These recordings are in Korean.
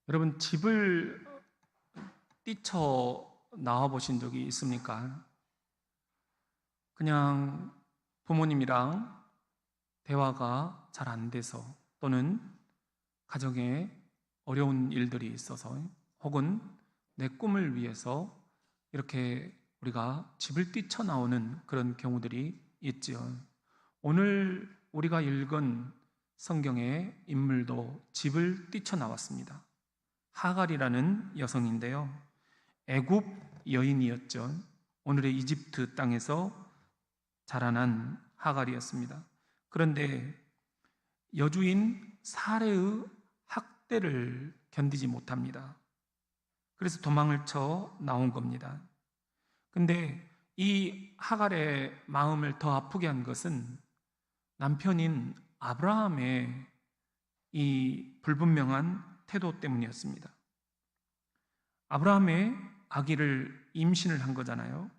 여러분, 집을 뛰쳐 나와 보신 적이 있습니까? 그냥 부모님이랑 대화가 잘 안 돼서, 또는 가정에 어려운 일들이 있어서, 혹은 내 꿈을 위해서 이렇게 우리가 집을 뛰쳐나오는 그런 경우들이 있지요. 오늘 우리가 읽은 성경의 인물도 집을 뛰쳐나왔습니다. 하갈이라는 여성인데요, 애굽 여인이었죠. 오늘의 이집트 땅에서 자라난 하갈이었습니다. 그런데 여주인 사레의 학대를 견디지 못합니다. 그래서 도망을 쳐 나온 겁니다. 근데 이 하갈의 마음을 더 아프게 한 것은 남편인 아브라함의 이 불분명한 태도 때문이었습니다. 아브라함의 아기를 임신을 한 거잖아요.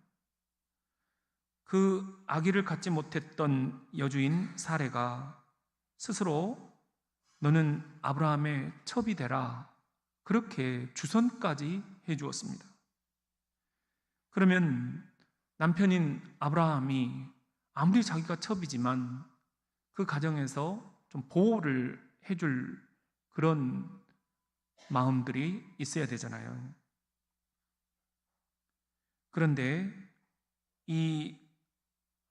그 아기를 갖지 못했던 여주인 사레가 스스로 너는 아브라함의 첩이 되라, 그렇게 주선까지 해주었습니다. 그러면 남편인 아브라함이 아무리 자기가 첩이지만 그 가정에서 좀 보호를 해줄 그런 마음들이 있어야 되잖아요. 그런데 이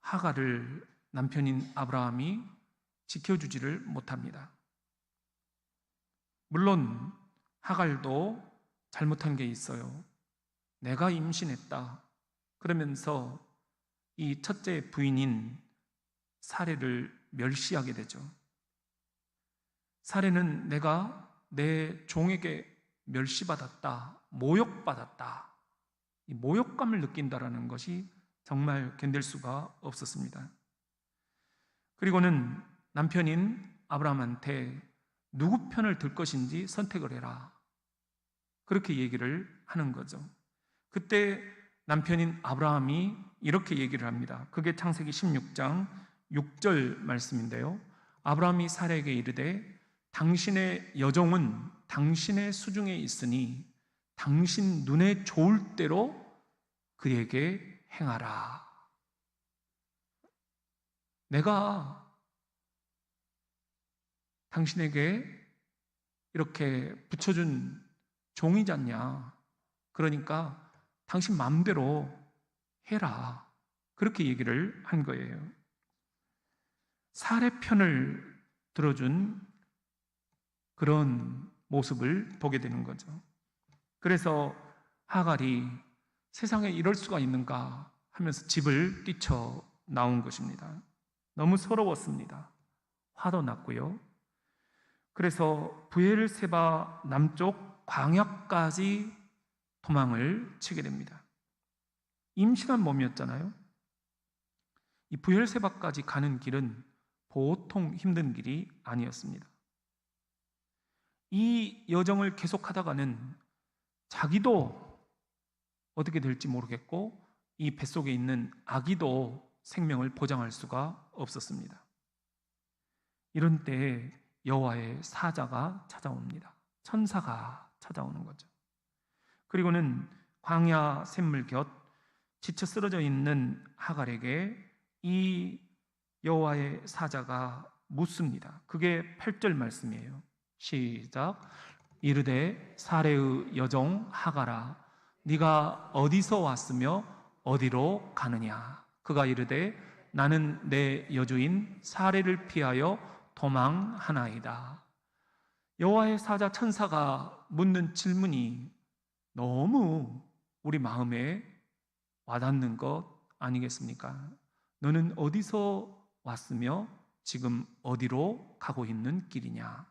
하갈을 남편인 아브라함이 지켜주지를 못합니다. 물론 하갈도 잘못한 게 있어요. 내가 임신했다 그러면서 이 첫째 부인인 사레를 멸시하게 되죠. 사레는 내가 내 종에게 멸시받았다, 모욕받았다, 이 모욕감을 느낀다라는 것이 정말 견딜 수가 없었습니다. 그리고는 남편인 아브라함한테 누구 편을 들 것인지 선택을 해라, 그렇게 얘기를 하는 거죠. 그때 남편인 아브라함이 이렇게 얘기를 합니다. 그게 창세기 16장 6절 말씀인데요, 아브라함이 사레에게 이르되 당신의 여종은 당신의 수중에 있으니 당신 눈에 좋을 대로 그에게 행하라. 내가 당신에게 이렇게 붙여준 종이잖냐, 그러니까 당신 마음대로 해라, 그렇게 얘기를 한 거예요. 사례 편을 들어준 그런 모습을 보게 되는 거죠. 그래서 하갈이 세상에 이럴 수가 있는가 하면서 집을 뛰쳐 나온 것입니다. 너무 서러웠습니다. 화도 났고요. 그래서 브엘세바 남쪽 광야까지 도망을 치게 됩니다. 임신한 몸이었잖아요. 이 브엘세바까지 가는 길은 보통 힘든 길이 아니었습니다. 이 여정을 계속하다가는 자기도 어떻게 될지 모르겠고 이 뱃속에 있는 아기도 생명을 보장할 수가 없었습니다. 이런 때에 여호와의 사자가 찾아옵니다. 천사가 찾아오는 거죠. 그리고는 광야 샘물 곁 지쳐 쓰러져 있는 하갈에게 이 여호와의 사자가 묻습니다. 그게 8절 말씀이에요. 시작. 이르되 사레의 여종 하갈아, 네가 어디서 왔으며 어디로 가느냐? 그가 이르되 나는 내 여주인 사레를 피하여 도망하나이다. 여호와의 사자 천사가 묻는 질문이 너무 우리 마음에 와닿는 것 아니겠습니까? 너는 어디서 왔으며 지금 어디로 가고 있는 길이냐?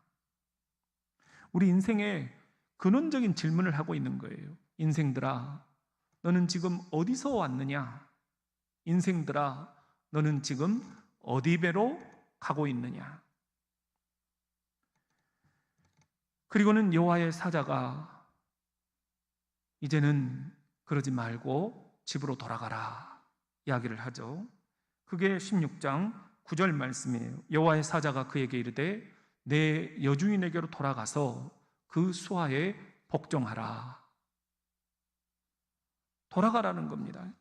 우리 인생에 근원적인 질문을 하고 있는 거예요. 인생들아, 너는 지금 어디서 왔느냐? 인생들아, 너는 지금 어디 배로 가고 있느냐? 그리고는 여호와의 사자가 이제는 그러지 말고 집으로 돌아가라 이야기를 하죠. 그게 16장 9절 말씀이에요. 여호와의 사자가 그에게 이르되 내 여주인에게로 돌아가서 그 수하에 복종하라. 돌아가라는 겁니다.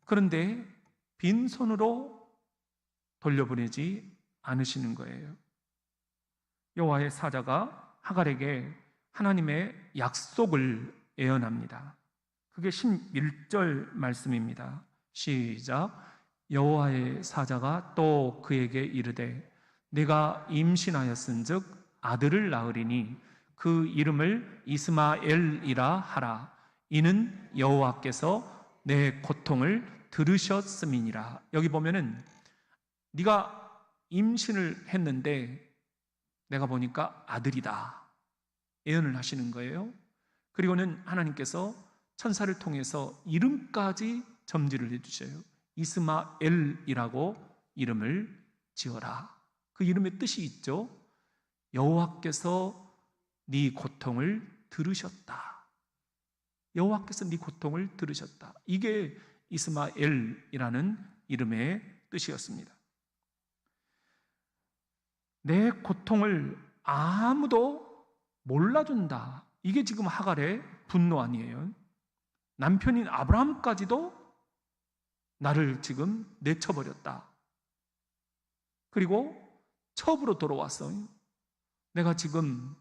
그런데 빈손으로 돌려보내지 않으시는 거예요. 여호와의 사자가 하갈에게 하나님의 약속을 예언합니다. 그게 11절 말씀입니다. 시작. 여호와의 사자가 또 그에게 이르되 내가 임신하였은즉 아들을 낳으리니 그 이름을 이스마엘이라 하라. 이는 여호와께서 내 고통을 들으셨음이니라. 여기 보면은 네가 임신을 했는데 내가 보니까 아들이다 예언을 하시는 거예요. 그리고는 하나님께서 천사를 통해서 이름까지 점지를 해주셔요. 이스마엘이라고 이름을 지어라. 그 이름의 뜻이 있죠. 여호와께서 네 고통을 들으셨다. 여호와께서 네 고통을 들으셨다. 이게 이스마엘이라는 이름의 뜻이었습니다. 내 고통을 아무도 몰라준다. 이게 지금 하갈의 분노 아니에요. 남편인 아브라함까지도 나를 지금 내쳐버렸다. 그리고 첩으로 돌아왔어. 내가 지금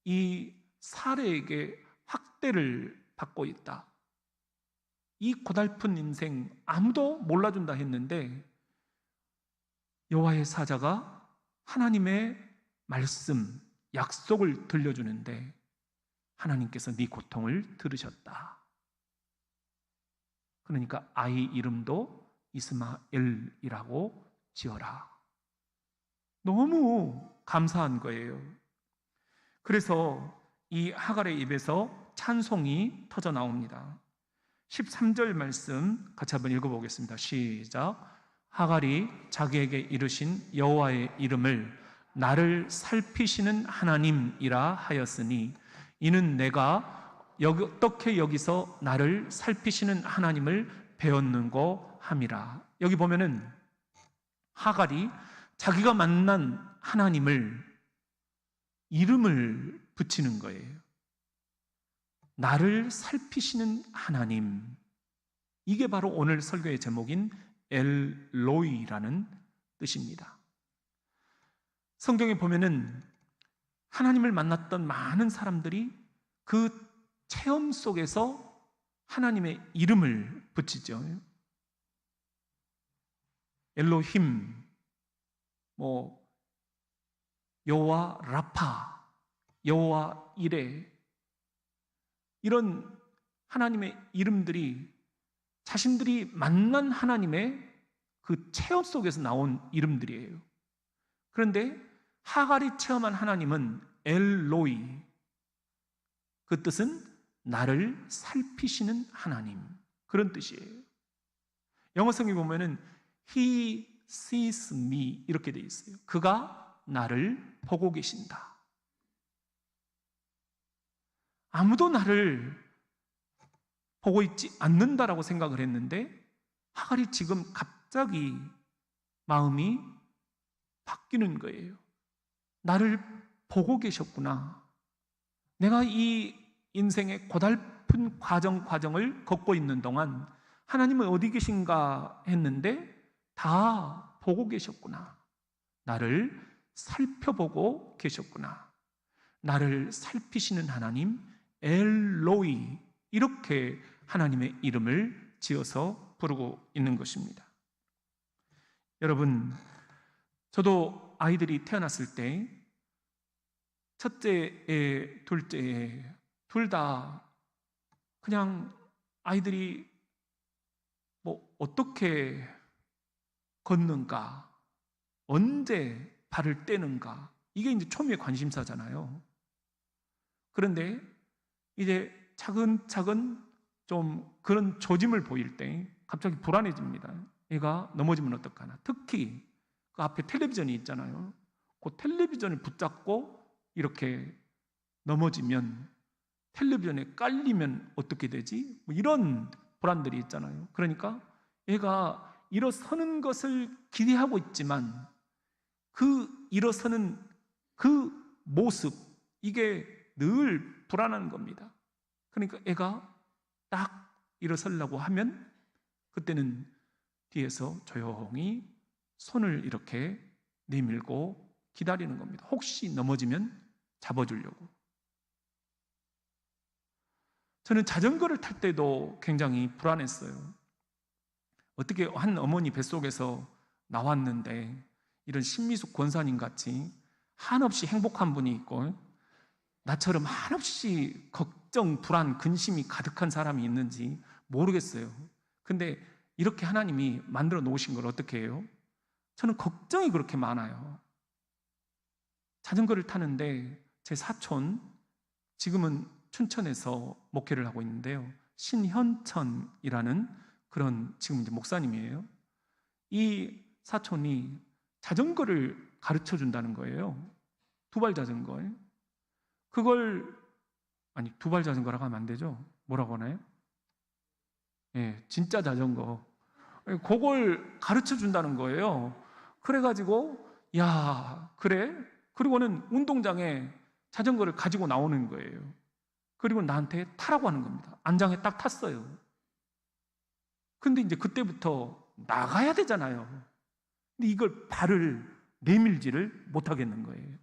이 사례에게 학대를 받고 있다. 이 고달픈 인생 아무도 몰라준다 했는데 여호와의 사자가 하나님의 말씀, 약속을 들려주는데 하나님께서 네 고통을 들으셨다. 그러니까 아이 이름도 이스마엘이라고 지어라. 너무 감사한 거예요. 그래서 이 하갈의 입에서 찬송이 터져 나옵니다. 13절 말씀 같이 한번 읽어보겠습니다. 시작. 하갈이 자기에게 이르신 여호와의 이름을 나를 살피시는 하나님이라 하였으니 이는 내가 어떻게 여기서 나를 살피시는 하나님을 배웠는고 함이라. 여기 보면은 하갈이 자기가 만난 하나님을 이름을 붙이는 거예요. 나를 살피시는 하나님. 이게 바로 오늘 설교의 제목인 엘로이라는 뜻입니다. 성경에 보면은 하나님을 만났던 많은 사람들이 그 체험 속에서 하나님의 이름을 붙이죠. 엘로힘, 여호와 라파, 여호와 이레, 이런 하나님의 이름들이 자신들이 만난 하나님의 그 체험 속에서 나온 이름들이에요. 그런데 하갈이 체험한 하나님은 엘로이, 그 뜻은 나를 살피시는 하나님, 그런 뜻이에요. 영어 성경에 보면은 He sees me 이렇게 돼 있어요. 그가 나를 보고 계신다. 아무도 나를 보고 있지 않는다라고 생각을 했는데 하갈이 지금 갑자기 마음이 바뀌는 거예요. 나를 보고 계셨구나. 내가 이 인생의 고달픈 과정을 걷고 있는 동안 하나님은 어디 계신가 했는데 다 보고 계셨구나. 나를 살펴보고 계셨구나. 나를 살피시는 하나님 엘로이, 이렇게 하나님의 이름을 지어서 부르고 있는 것입니다. 여러분, 저도 아이들이 태어났을 때 첫째에 둘째에 둘 다 그냥 아이들이 어떻게 걷는가, 언제 발을 떼는가, 이게 이제 초미의 관심사잖아요. 그런데 이제 차근차근 좀 그런 조짐을 보일 때 갑자기 불안해집니다. 얘가 넘어지면 어떡하나. 특히 그 앞에 텔레비전이 있잖아요. 그 텔레비전을 붙잡고 이렇게 넘어지면, 텔레비전에 깔리면 어떻게 되지? 이런 불안들이 있잖아요. 그러니까 얘가 일어서는 것을 기대하고 있지만 그 일어서는 그 모습, 이게 늘 불안한 겁니다. 그러니까 애가 딱 일어서려고 하면 그때는 뒤에서 조용히 손을 이렇게 내밀고 기다리는 겁니다. 혹시 넘어지면 잡아주려고. 저는 자전거를 탈 때도 굉장히 불안했어요. 어떻게 한 어머니 뱃속에서 나왔는데 이런 신미숙 권사님 같이 한없이 행복한 분이 있고 나처럼 한없이 걱정, 불안, 근심이 가득한 사람이 있는지 모르겠어요. 근데 이렇게 하나님이 만들어 놓으신 걸 어떻게 해요? 저는 걱정이 그렇게 많아요. 자전거를 타는데 제 사촌, 지금은 춘천에서 목회를 하고 있는데요, 신현천이라는 그런 지금 이제 목사님이에요. 이 사촌이 자전거를 가르쳐 준다는 거예요. 두발 자전거. 그걸, 아니, 두발 자전거라고 하면 안 되죠? 뭐라고 하나요? 예, 진짜 자전거. 그걸 가르쳐 준다는 거예요. 그래가지고, 야, 그래? 그리고는 운동장에 자전거를 가지고 나오는 거예요. 그리고 나한테 타라고 하는 겁니다. 안장에 딱 탔어요. 근데 이제 그때부터 나가야 되잖아요. 근데 이걸 발을 내밀지를 못하겠는 거예요.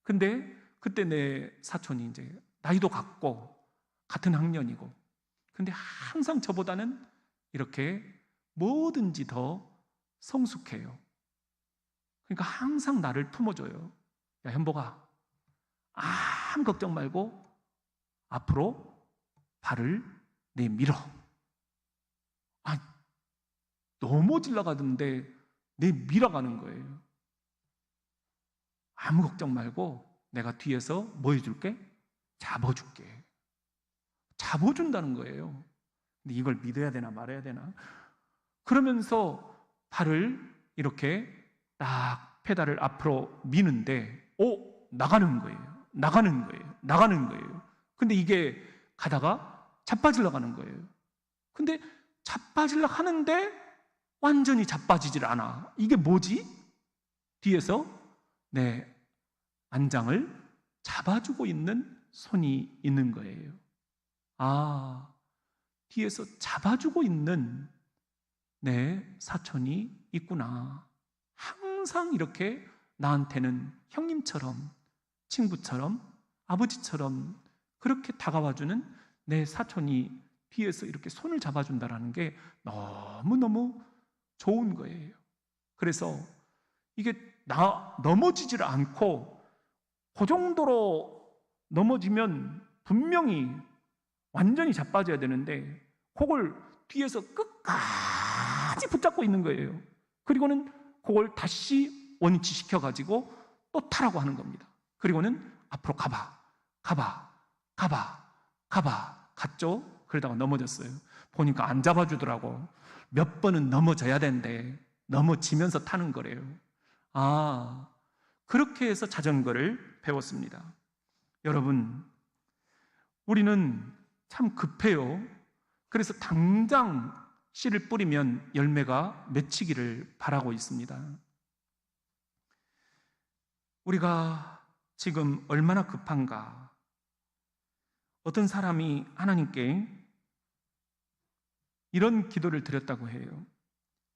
근데 그때 내 사촌이 이제 나이도 같고 같은 학년이고, 근데 항상 저보다는 이렇게 뭐든지 더 성숙해요. 그러니까 항상 나를 품어줘요. 야, 현복아, 아무 걱정 말고 앞으로 발을 내밀어. 아, 넘어지려 가던데 내밀어가는 거예요. 아무 걱정 말고 내가 뒤에서 뭐 해줄게? 잡아줄게. 잡아준다는 거예요. 근데 이걸 믿어야 되나 말아야 되나? 그러면서 발을 이렇게 딱 페달을 앞으로 미는데, 나가는 거예요. 나가는 거예요. 나가는 거예요. 근데 이게 가다가 자빠지려 가는 거예요. 근데 자빠지려 하는데 완전히 자빠지질 않아. 이게 뭐지? 뒤에서 내 안장을 잡아주고 있는 손이 있는 거예요. 아, 뒤에서 잡아주고 있는 내 사촌이 있구나. 항상 이렇게 나한테는 형님처럼, 친구처럼, 아버지처럼 그렇게 다가와주는 내 사촌이 뒤에서 이렇게 손을 잡아준다는 게 너무너무 좋은 거예요. 그래서 이게 넘어지질 않고, 그 정도로 넘어지면 분명히 완전히 자빠져야 되는데 그걸 뒤에서 끝까지 붙잡고 있는 거예요. 그리고는 그걸 다시 원위치 시켜가지고 또 타라고 하는 겁니다. 그리고는 앞으로 가봐 갔죠? 그러다가 넘어졌어요. 보니까 안 잡아주더라고. 몇 번은 넘어져야 되는데 넘어지면서 타는 거래요. 아, 그렇게 해서 자전거를 배웠습니다. 여러분, 우리는 참 급해요. 그래서 당장 씨를 뿌리면 열매가 맺히기를 바라고 있습니다. 우리가 지금 얼마나 급한가. 어떤 사람이 하나님께 이런 기도를 드렸다고 해요.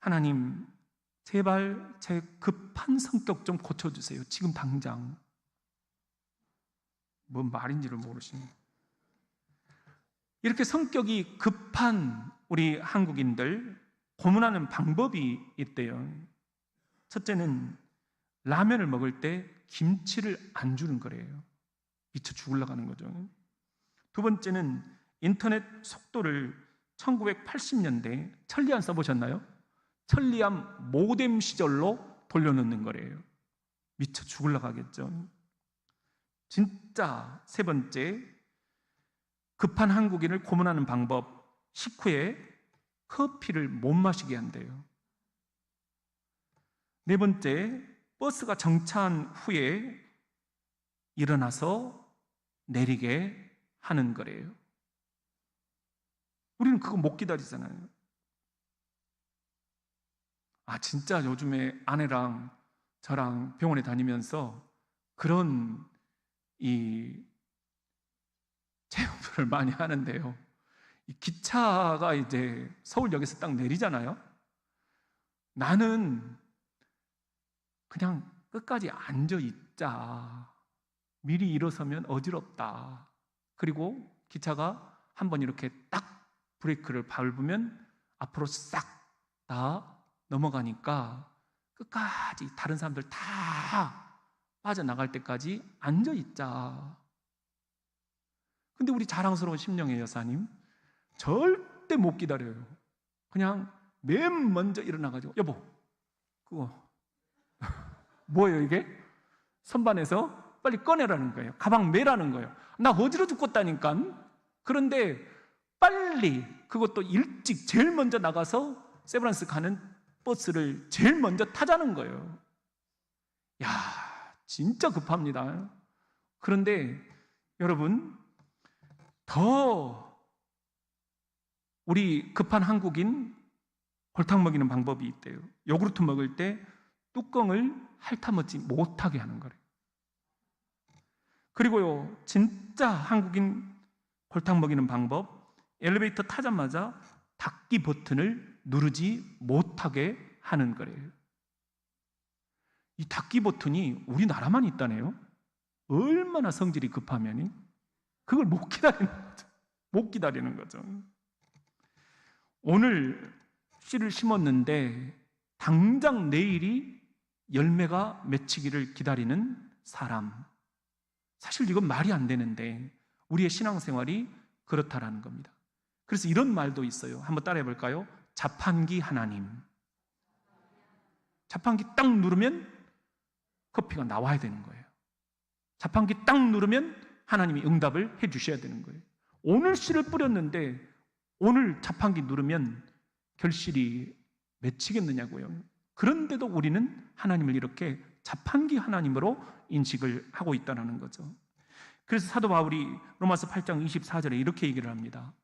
하나님, 제발 제 급한 성격 좀 고쳐주세요. 지금 당장. 뭔 말인지를 모르시네. 이렇게 성격이 급한 우리 한국인들 고문하는 방법이 있대요. 첫째는 라면을 먹을 때 김치를 안 주는 거래요. 미쳐 죽으려고 하는 거죠. 두 번째는 인터넷 속도를 1980년대 천리안 써보셨나요? 천리안 모뎀 시절로 돌려놓는 거래요. 미쳐 죽으려고 하겠죠. 진짜 세 번째, 급한 한국인을 고문하는 방법, 식후에 커피를 못 마시게 한대요. 네 번째, 버스가 정차한 후에 일어나서 내리게 하는 거래요. 우리는 그거 못 기다리잖아요. 진짜 요즘에 아내랑 저랑 병원에 다니면서 그런 이 체험을 많이 하는데요. 이 기차가 이제 서울역에서 딱 내리잖아요. 나는 그냥 끝까지 앉아 있자. 미리 일어서면 어지럽다. 그리고 기차가 한번 이렇게 딱 브레이크를 밟으면 앞으로 싹 다 넘어가니까 끝까지 다른 사람들 다 빠져나갈 때까지 앉아 있자. 근데 우리 자랑스러운 심령의 여사님 절대 못 기다려요. 그냥 맨 먼저 일어나가지고 여보 그거 뭐예요 이게? 선반에서 빨리 꺼내라는 거예요. 가방 매라는 거예요. 나 어지러 죽겠다니까. 그런데 빨리 그것도 일찍 제일 먼저 나가서 세브란스 가는 버스를 제일 먼저 타자는 거예요. 야, 진짜 급합니다. 그런데 여러분, 더 우리 급한 한국인 골탕 먹이는 방법이 있대요. 요구르트 먹을 때 뚜껑을 핥아먹지 못하게 하는 거래요. 그리고요, 진짜 한국인 골탕 먹이는 방법, 엘리베이터 타자마자 닫기 버튼을 누르지 못하게 하는 거래요. 이 닫기 버튼이 우리나라만 있다네요. 얼마나 성질이 급하면 그걸 못 기다리는 거죠. 못 기다리는 거죠. 오늘 씨를 심었는데 당장 내일이 열매가 맺히기를 기다리는 사람. 사실 이건 말이 안 되는데 우리의 신앙생활이 그렇다라는 겁니다. 그래서 이런 말도 있어요. 한번 따라해 볼까요? 자판기 하나님. 자판기 딱 누르면 커피가 나와야 되는 거예요. 자판기 딱 누르면 하나님이 응답을 해 주셔야 되는 거예요. 오늘 씨를 뿌렸는데 오늘 자판기 누르면 결실이 맺히겠느냐고요. 그런데도 우리는 하나님을 이렇게 자판기 하나님으로 인식을 하고 있다는 거죠. 그래서 사도 바울이 로마서 8장 24절에 이렇게 얘기를 합니다.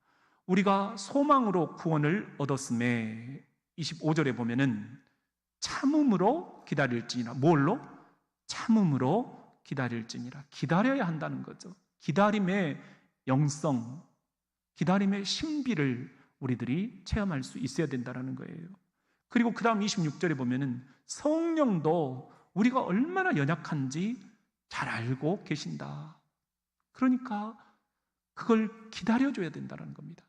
우리가 소망으로 구원을 얻었음에 25절에 보면은 참음으로 기다릴지니라. 뭘로? 참음으로 기다릴지니라. 기다려야 한다는 거죠. 기다림의 영성, 기다림의 신비를 우리들이 체험할 수 있어야 된다는 거예요. 그리고 그 다음 26절에 보면은 성령도 우리가 얼마나 연약한지 잘 알고 계신다. 그러니까 그걸 기다려줘야 된다는 겁니다.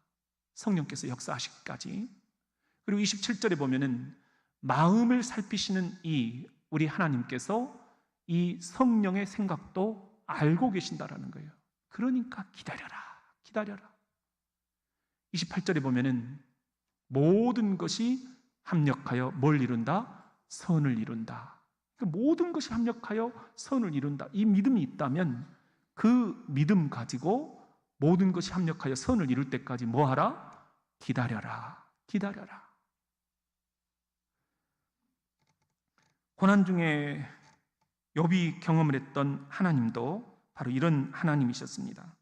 성령께서 역사하시기까지. 그리고 27절에 보면은 마음을 살피시는 이 우리 하나님께서 이 성령의 생각도 알고 계신다라는 거예요. 그러니까 기다려라, 기다려라. 28절에 보면은 모든 것이 합력하여 뭘 이룬다? 선을 이룬다. 그러니까 모든 것이 합력하여 선을 이룬다. 이 믿음이 있다면 그 믿음 가지고 모든 것이 합력하여 선을 이룰 때까지 뭐 하라? 기다려라, 기다려라. 고난 중에 욥이 경험을 했던 하나님도 바로 이런 하나님이셨습니다.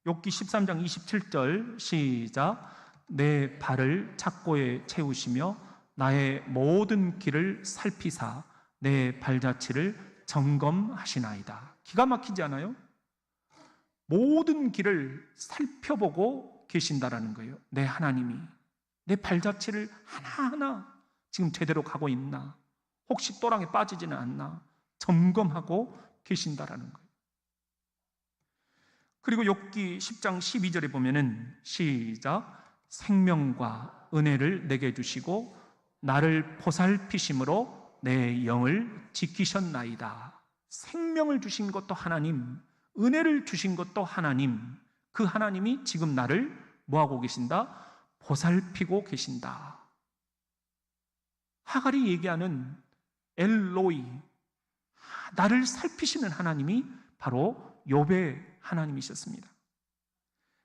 욥기 13장 27절 시작. 내 발을 착고에 채우시며 나의 모든 길을 살피사 내 발자취를 점검하시나이다. 기가 막히지 않아요? 모든 길을 살펴보고 계신다라는 거예요. 내 하나님이 내 발자취를 하나하나 지금 제대로 가고 있나, 혹시 또랑에 빠지지는 않나 점검하고 계신다라는 거예요. 그리고 욥기 10장 12절에 보면은 시작. 생명과 은혜를 내게 주시고 나를 보살피심으로 내 영을 지키셨나이다. 생명을 주신 것도 하나님, 은혜를 주신 것도 하나님, 그 하나님이 지금 나를 뭐하고 계신다? 보살피고 계신다. 하갈이 얘기하는 엘로이, 나를 살피시는 하나님이 바로 욥의 하나님이셨습니다.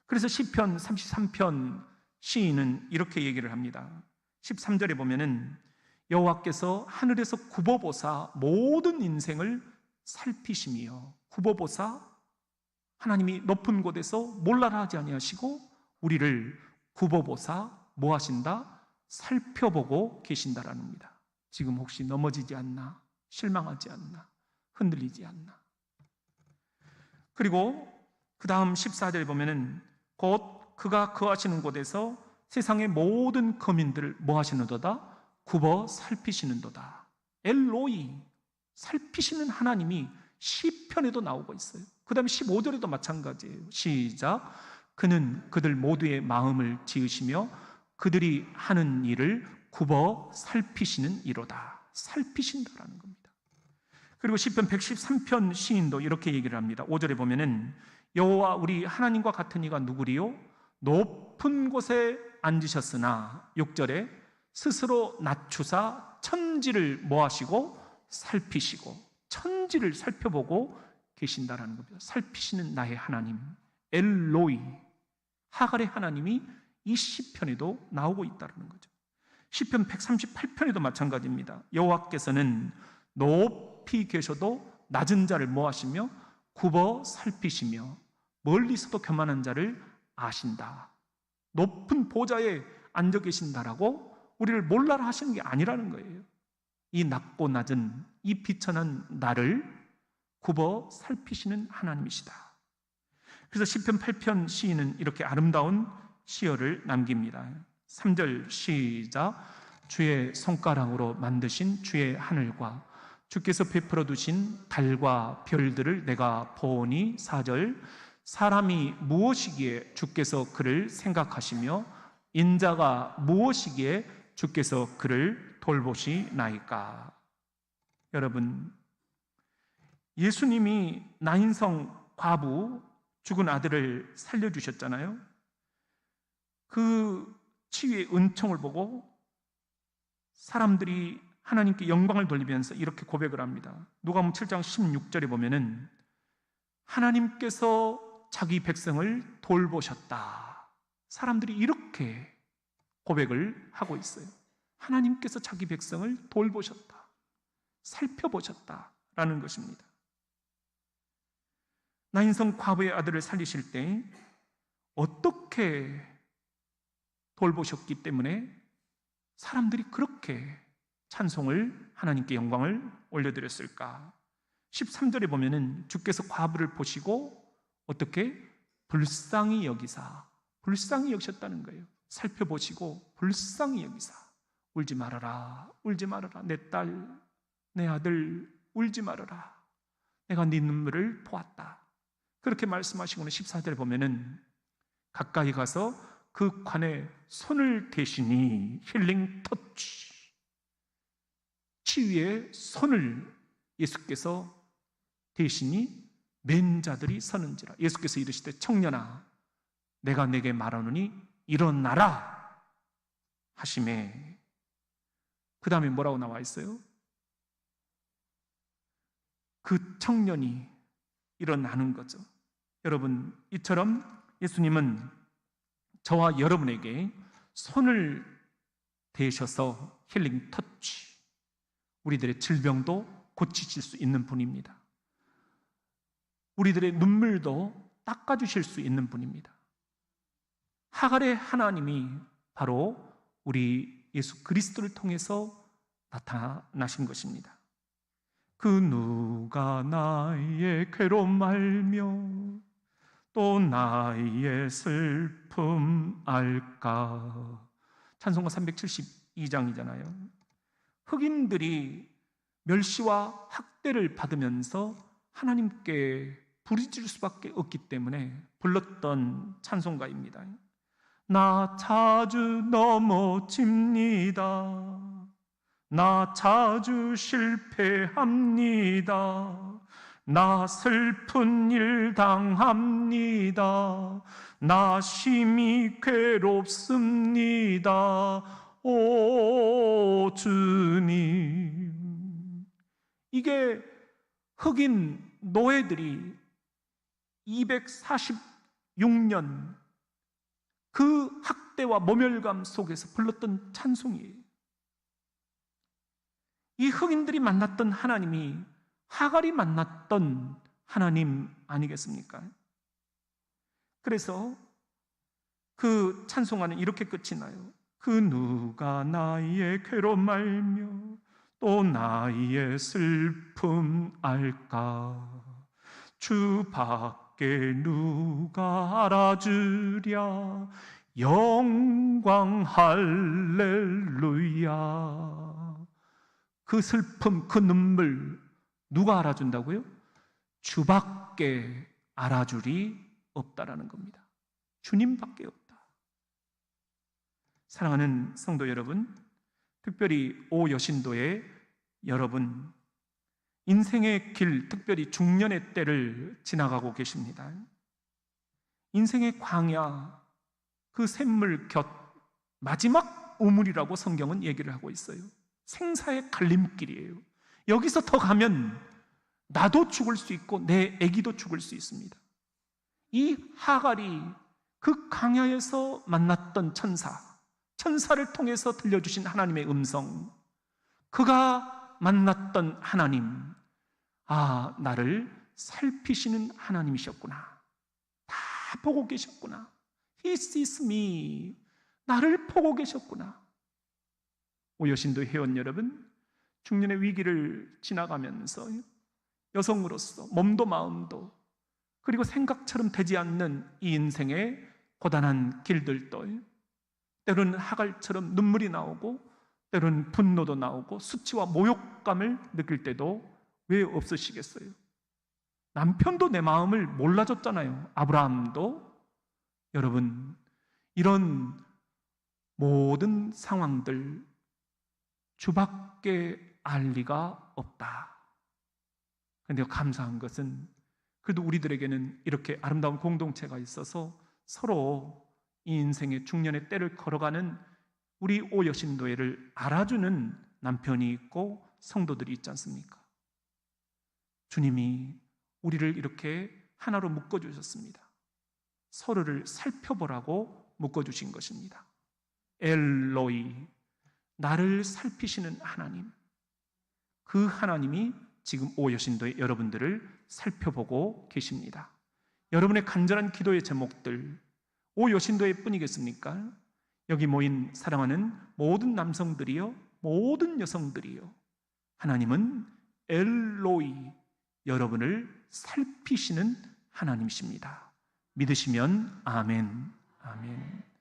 그래서 시편 33편 시인은 이렇게 얘기를 합니다. 13절에 보면은 여호와께서 하늘에서 굽어보사 모든 인생을 살피시며, 굽어보사 하나님이 높은 곳에서 몰라라 하지 아니하시고 우리를 굽어보사 뭐 하신다? 살펴보고 계신다라는 겁니다. 지금 혹시 넘어지지 않나? 실망하지 않나? 흔들리지 않나? 그리고 그 다음 14절에 보면은 곧 그가 거하시는 곳에서 세상의 모든 거민들을 뭐 하시는도다? 굽어 살피시는도다. 엘로이, 살피시는 하나님이 시편에도 나오고 있어요. 그 다음에 15절에도 마찬가지예요. 시작. 그는 그들 모두의 마음을 지으시며 그들이 하는 일을 굽어 살피시는 이로다. 살피신다라는 겁니다. 그리고 시편 113편 시인도 이렇게 얘기를 합니다. 5절에 보면은 여호와 우리 하나님과 같은 이가 누구리요? 높은 곳에 앉으셨으나 6절에 스스로 낮추사 천지를 뭐하시고 살피시고 천지를 살펴보고 계신다라는 겁니다. 살피시는 나의 하나님 엘로이, 하갈의 하나님이 이 시편에도 나오고 있다는 거죠. 시편 138편에도 마찬가지입니다. 여호와께서는 높이 계셔도 낮은 자를 뭐하시며 굽어 살피시며 멀리서도 교만한 자를 아신다. 높은 보좌에 앉아 계신다라고 우리를 몰라라 하시는 게 아니라는 거예요. 이 낮고 낮은 이 비천한 나를 굽어 살피시는 하나님이시다. 그래서 시편 8편 시인은 이렇게 아름다운 시어를 남깁니다. 3절 시작. 주의 손가락으로 만드신 주의 하늘과 주께서 베풀어 두신 달과 별들을 내가 보니 4절 사람이 무엇이기에 주께서 그를 생각하시며 인자가 무엇이기에 주께서 그를 돌보시나이까. 여러분, 예수님이 나인성 과부 죽은 아들을 살려주셨잖아요. 그 치유의 은총을 보고 사람들이 하나님께 영광을 돌리면서 이렇게 고백을 합니다. 누가복음 7장 16절에 보면은 하나님께서 자기 백성을 돌보셨다. 사람들이 이렇게 고백을 하고 있어요. 하나님께서 자기 백성을 돌보셨다. 살펴보셨다라는 것입니다. 나인성 과부의 아들을 살리실 때 어떻게 돌보셨기 때문에 사람들이 그렇게 찬송을 하나님께 영광을 올려드렸을까? 13절에 보면은 주께서 과부를 보시고 어떻게 불쌍히 여기사, 불쌍히 여기셨다는 거예요. 살펴보시고 불쌍히 여기사 울지 말아라, 울지 말아라. 내 딸, 내 아들 울지 말아라. 내가 네 눈물을 보았다. 그렇게 말씀하시고는 14절에 보면은 가까이 가서 그 관에 손을 대시니 힐링 터치, 치유의 손을 예수께서 대시니 맨 자들이 서는지라. 예수께서 이르시되 청년아 내가 내게 말하노니 일어나라 하시매. 그 다음에 뭐라고 나와 있어요? 그 청년이 일어나는 거죠. 여러분, 이처럼 예수님은 저와 여러분에게 손을 대셔서 힐링 터치, 우리들의 질병도 고치실 수 있는 분입니다. 우리들의 눈물도 닦아주실 수 있는 분입니다. 하갈의 하나님이 바로 우리 예수 그리스도를 통해서 나타나신 것입니다. 그 누가 나의 괴로움 알며 또 나의 슬픔 알까. 찬송가 372장이잖아요. 흑인들이 멸시와 학대를 받으면서 하나님께 부르짖을 수밖에 없기 때문에 불렀던 찬송가입니다. 나 자주 넘어집니다. 나 자주 실패합니다. 나 슬픈 일 당합니다. 나 심히 괴롭습니다. 오 주님. 이게 흑인 노예들이 246년 그 학대와 모멸감 속에서 불렀던 찬송이에요. 이 흑인들이 만났던 하나님이 하갈이 만났던 하나님 아니겠습니까? 그래서 그 찬송가는 이렇게 끝이 나요. 그 누가 나의 괴로움 알며 또 나의 슬픔 알까. 주밖에 누가 알아주랴. 영광 할렐루야. 그 슬픔, 그 눈물 누가 알아준다고요? 주밖에 알아주리 없다라는 겁니다. 주님밖에 없다. 사랑하는 성도 여러분, 특별히 오여신도의 여러분, 인생의 길, 특별히 중년의 때를 지나가고 계십니다. 인생의 광야, 그 샘물 곁 마지막 우물이라고 성경은 얘기를 하고 있어요. 생사의 갈림길이에요. 여기서 더 가면 나도 죽을 수 있고 내 아기도 죽을 수 있습니다. 이 하갈이 그 광야에서 만났던 천사를 통해서 들려주신 하나님의 음성, 그가 만났던 하나님, 아, 나를 살피시는 하나님이셨구나. 다 보고 계셨구나. He sees me. 나를 보고 계셨구나. 오여신도 회원 여러분, 중년의 위기를 지나가면서 여성으로서 몸도 마음도 그리고 생각처럼 되지 않는 이 인생의 고단한 길들도 때로는 하갈처럼 눈물이 나오고 때로는 분노도 나오고 수치와 모욕감을 느낄 때도 왜 없으시겠어요? 남편도 내 마음을 몰라줬잖아요. 아브라함도. 여러분, 이런 모든 상황들 주밖에 알 리가 없다. 그런데 감사한 것은 그래도 우리들에게는 이렇게 아름다운 공동체가 있어서 서로 이 인생의 중년의 때를 걸어가는 우리 오여신도회를 알아주는 남편이 있고 성도들이 있지 않습니까? 주님이 우리를 이렇게 하나로 묶어주셨습니다. 서로를 살펴보라고 묶어주신 것입니다. 엘로이, 나를 살피시는 하나님, 그 하나님이 지금 오여신도의 여러분들을 살펴보고 계십니다. 여러분의 간절한 기도의 제목들 오여신도의 뿐이겠습니까? 여기 모인 사랑하는 모든 남성들이요, 모든 여성들이요, 하나님은 엘로이, 여러분을 살피시는 하나님이십니다. 믿으시면 아멘, 아멘.